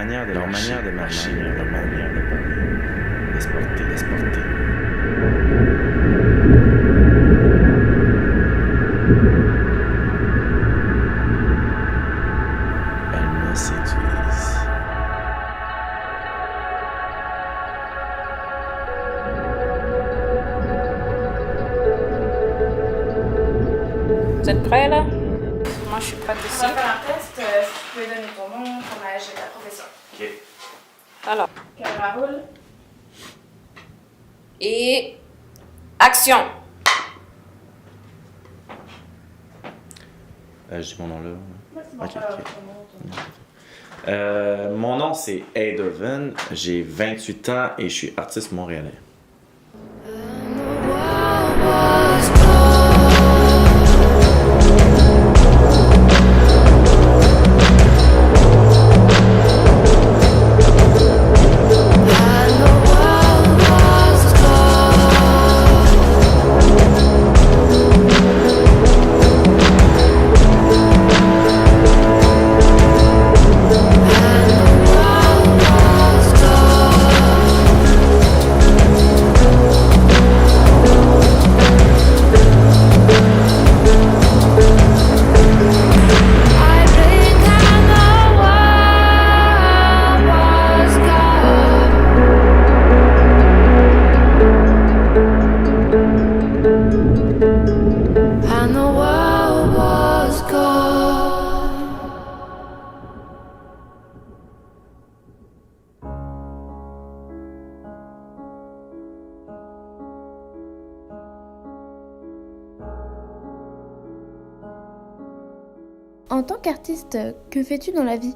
manière de marcher, leur manière de parler, de se porter. Elles me séduisent. Vous êtes prêts là? Moi je suis prête aussi. On va faire un test, tu peux donner ton nom, ton âge et ta profession. Ok. Alors. Caméra roule. Et action! Je dis mon nom là. Ouais, c'est bon, Ok, alors, ok. ton nom. Mon nom c'est Edoven, j'ai 28 ans et je suis artiste montréalais. And the world was gone. En tant qu'artiste, que fais-tu dans la vie?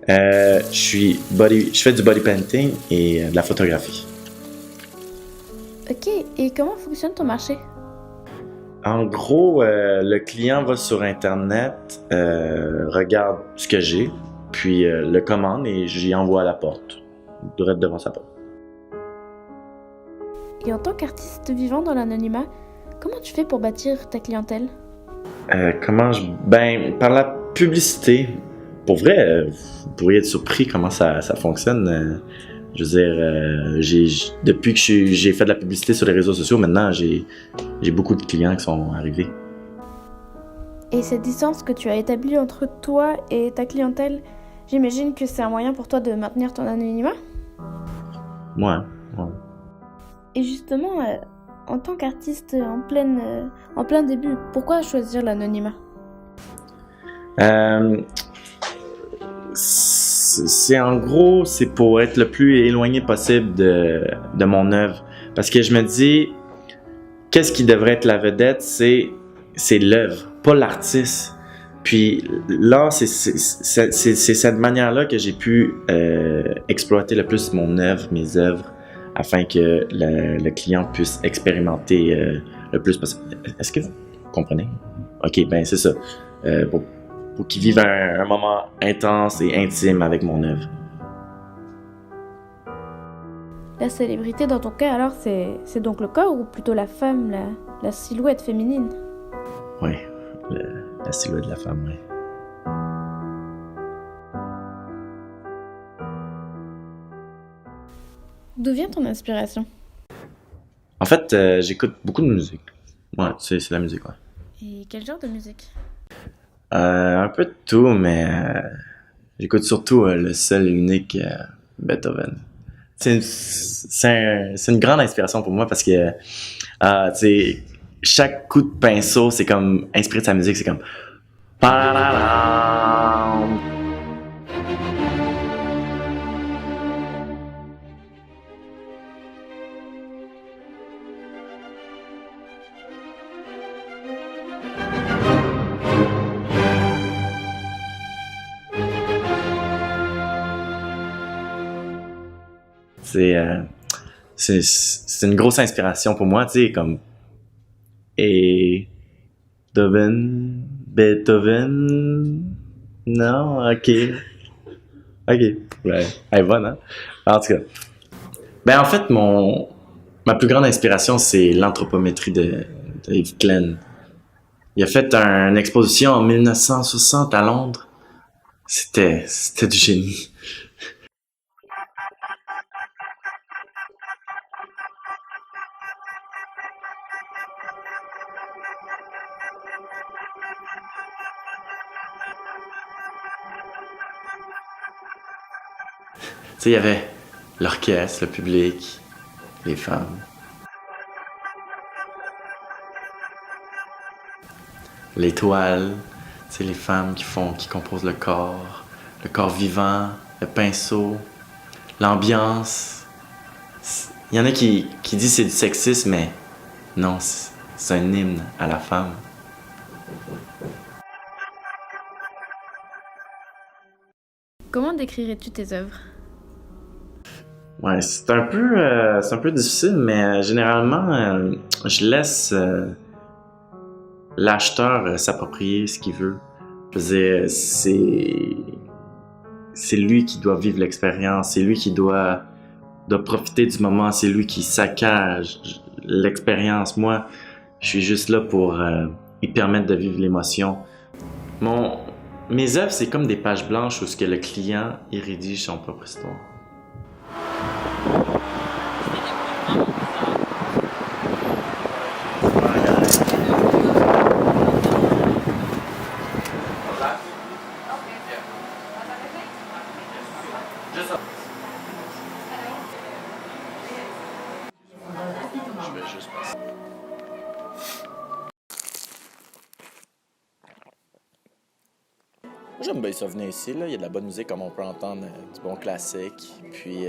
Je fais du body painting et de la photographie. Ok, et comment fonctionne ton marché? En gros, le client va sur Internet, regarde ce que j'ai, puis le commande et j'y envoie à la porte, direct devant sa porte. Et en tant qu'artiste vivant dans l'anonymat, comment tu fais pour bâtir ta clientèle? Par la publicité. Pour vrai, vous pourriez être surpris comment ça fonctionne. Je veux dire, depuis que j'ai fait de la publicité sur les réseaux sociaux, maintenant j'ai beaucoup de clients qui sont arrivés. Et cette distance que tu as établie entre toi et ta clientèle, j'imagine que c'est un moyen pour toi de maintenir ton anonymat? Ouais. Et justement, en tant qu'artiste en plein début, pourquoi choisir l'anonymat? C'est pour être le plus éloigné possible de mon œuvre. Parce que je me dis, qu'est-ce qui devrait être la vedette, c'est l'œuvre, pas l'artiste. Puis là, c'est cette manière-là que j'ai pu exploiter le plus mes œuvres, afin que le client puisse expérimenter le plus possible. Est-ce que vous comprenez? Ok, ben c'est ça. Pour qu'ils vivent un moment intense et intime avec mon œuvre. La célébrité dans ton cas, alors, c'est donc le corps ou plutôt la femme, la silhouette féminine? Oui, la silhouette de la femme, oui. D'où vient ton inspiration? En fait, j'écoute beaucoup de musique. Ouais, c'est la musique, ouais. Et quel genre de musique? Un peu de tout, mais j'écoute surtout le seul et unique Beethoven. C'est une grande inspiration pour moi parce que tu sais, chaque coup de pinceau, c'est comme inspiré de sa musique, c'est comme pa-da-da-dam. C'est une grosse inspiration pour moi, tu sais, comme Beethoven, non, ok, ouais, elle est bonne, hein? En tout cas, en fait, ma plus grande inspiration, c'est l'anthropométrie de Yves Klein. Il a fait une exposition en 1960 à Londres. C'était du génie. Tu sais, il y avait l'orchestre, le public, les femmes. Les toiles, tu sais, les femmes qui composent le corps vivant, le pinceau, l'ambiance. Il y en a qui disent que c'est du sexisme, mais non, c'est un hymne à la femme. Comment décrirais-tu tes œuvres? Ouais, c'est un peu difficile, mais généralement, je laisse l'acheteur s'approprier ce qu'il veut. Je veux dire, c'est lui qui doit vivre l'expérience, c'est lui qui doit profiter du moment, c'est lui qui saccage l'expérience. Moi, je suis juste là pour lui permettre de vivre l'émotion. Mes œuvres, c'est comme des pages blanches où ce que le client il rédige son propre histoire. J'aime bien ça venir ici, là. Il y a de la bonne musique comme on peut entendre, du bon classique. Puis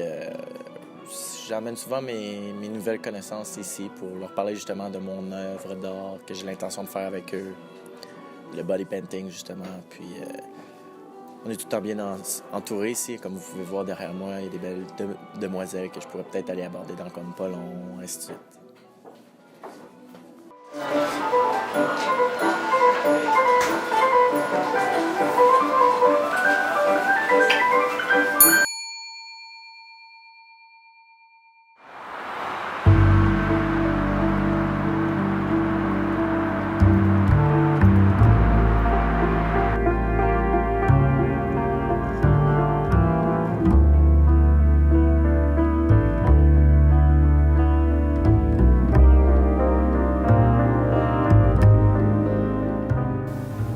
j'amène souvent mes nouvelles connaissances ici pour leur parler justement de mon œuvre d'art que j'ai l'intention de faire avec eux. Le body painting justement. Puis on est tout le temps bien entouré ici. Comme vous pouvez voir derrière moi, il y a des belles demoiselles que je pourrais peut-être aller aborder dans comme pas long, ainsi de suite.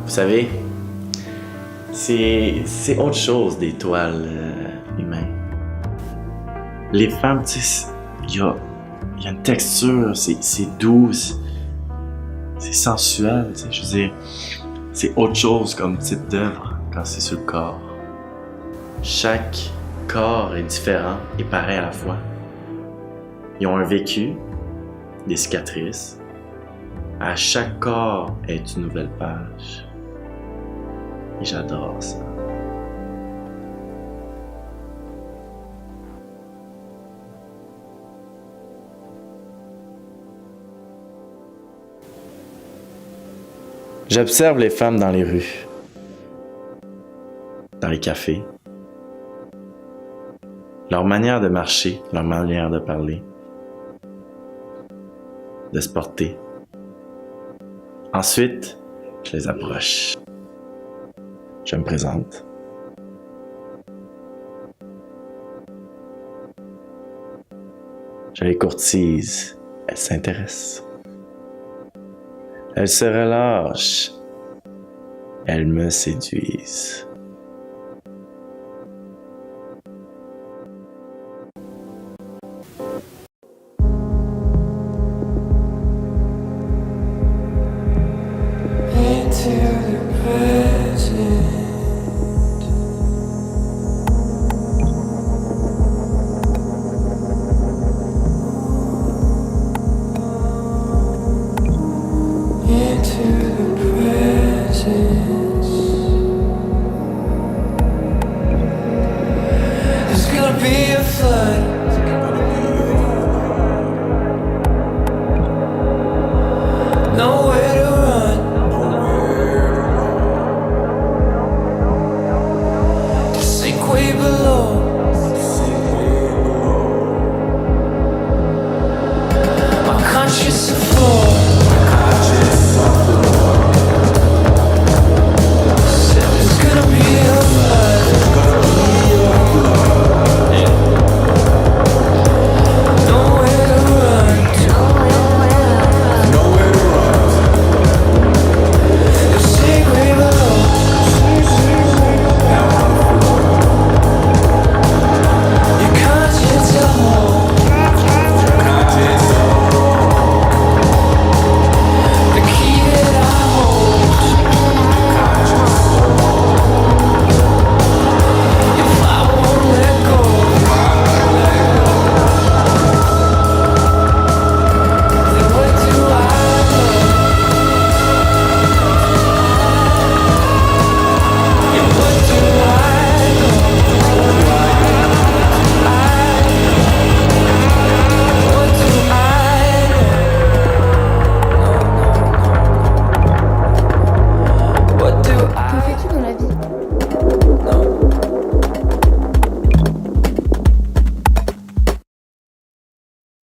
Vous savez, c'est autre chose des toiles humaines. Les femmes, tu sais, il y a une texture, c'est doux, c'est sensuel, tu sais, je veux dire, c'est autre chose comme type d'œuvre quand c'est sur le corps. Chaque corps est différent et pareil à la fois. Ils ont un vécu, des cicatrices. À chaque corps est une nouvelle page. Et j'adore ça. J'observe les femmes dans les rues, dans les cafés, leur manière de marcher, leur manière de parler, de se porter. Ensuite, je les approche. Je me présente. Je les courtise. Elles s'intéressent. Elles se relâchent. Elles me séduisent. Into the present.